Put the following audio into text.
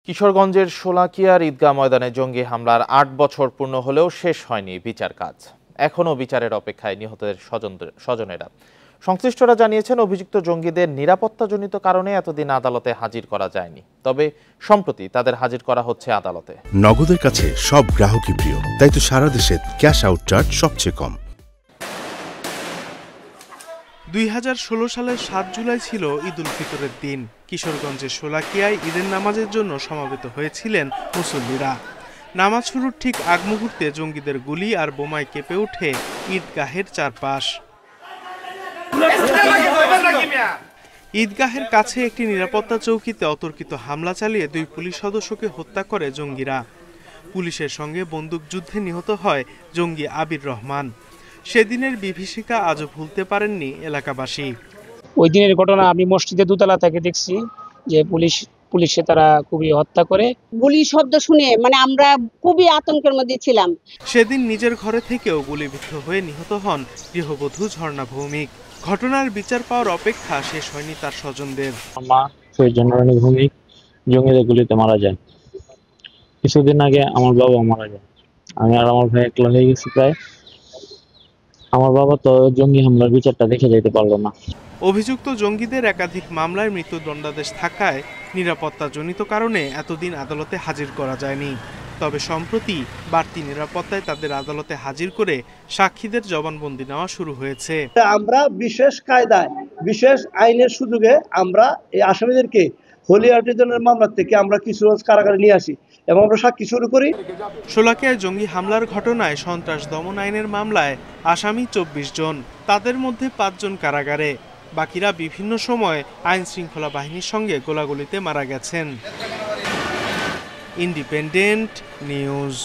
কিশোরগঞ্জের শোলাকিয়ার ঈদগাহ ময়দানে জঙ্গি হামলার ৮ বছর পূর্ণ হলেও শেষ হয়নি বিচার কাজ। এখনও বিচারের অপেক্ষায় নিহতদের স্বজনেরা। সংশ্লিষ্টরা জানিয়েছেন, অভিযুক্ত জঙ্গিদের নিরাপত্তাজনিত কারণে এতদিন আদালতে হাজির করা যায়নি। তবে সম্প্রতি তাদের হাজির করা হচ্ছে আদালতে। নগদের কাছে সব গ্রাহকই প্রিয়, তাই তো সারা দেশে ক্যাশ আউট চার্জ সবচেয়ে কম। ২০১৬ সালের ৭ জুলাই ছিল ঈদ উল ফিতরের দিন। কিশোরগঞ্জের শোলাকিয়ায় ঈদের নামাজের জন্য সমবেত হয়েছিলেন মুসল্লিরা। নামাজ শুরুর ঠিক আগ মুহূর্তে জঙ্গিদের গুলি আর বোমায় কেঁপে ওঠে ঈদগাহের চারপাশ। ঈদগাহের কাছে একটি নিরাপত্তা চৌকিতে অতর্কিত হামলা চালিয়ে ২ পুলিশ সদস্যকে হত্যা করে জঙ্গিরা। পুলিশের সঙ্গে বন্দুকযুদ্ধে নিহত হয় জঙ্গি আবির রহমান। সেদিনের বিভীষিকা আজও ভুলতে পারেননি এলাকাবাসী। ওই দিনের ঘটনা আমি মসজিদে দোতলা থেকে দেখছি যে পুলিশে তারা খুবই হত্যা করে। গুলি শব্দ শুনে আমরা খুবই আতঙ্কের মধ্যে ছিলাম। সেদিন নিজের ঘরে থেকেও গুলিবিদ্ধ হয়ে নিহত হন গৃহবধূ ঝর্ণা ভৌমিক। ঘটনার বিচার পাওয়ার অপেক্ষা শেষ হয়নি তার স্বজনদের। মা ঝর্ণা ভৌমিক জঙ্গিদের গুলিতে মারা যায়। কিছুদিন আগে আমার বাবা মারা যায়। আমি আর আমার ভাই একলা হয়ে গেছি প্রায়। আমার বাবা তো জঙ্গি হামলার বিচারটা দেখে যেতে পারলো না। অভিযুক্ত জঙ্গিদের একাধিক মামলায় মৃত্যুদণ্ডাদেশ থাকায় নিরাপত্তাজনিত কারণে এতদিন আদালতে হাজির করা যায়নি। তবে সম্প্রতি বাড়তি নিরাপত্তায় তাদের আদালতে হাজির করে সাক্ষীদের জবানবন্দি নেওয়া শুরু হয়েছে। আমরা বিশেষ কায়দায় বিশেষ আইনের সুযোগে আমরা এই আসামিদেরকে হোলি আর্টিজানের মামলা থেকে আমরা কিশোরগঞ্জ কারাগারে নিয়ে আসি এবং আমরা সাক্ষী শুরু করি। শোলাকিয়ায় জঙ্গি হামলার ঘটনায় সন্ত্রাস দমন আইনের মামলায় আসামি ২৪ জন। তাদের মধ্যে ৫ জন কারাগারে, বাকিরা বিভিন্ন সময় আইন শৃঙ্খলা বাহিনীর সঙ্গে গোলাগুলিতে মারা গেছেন। Independent news.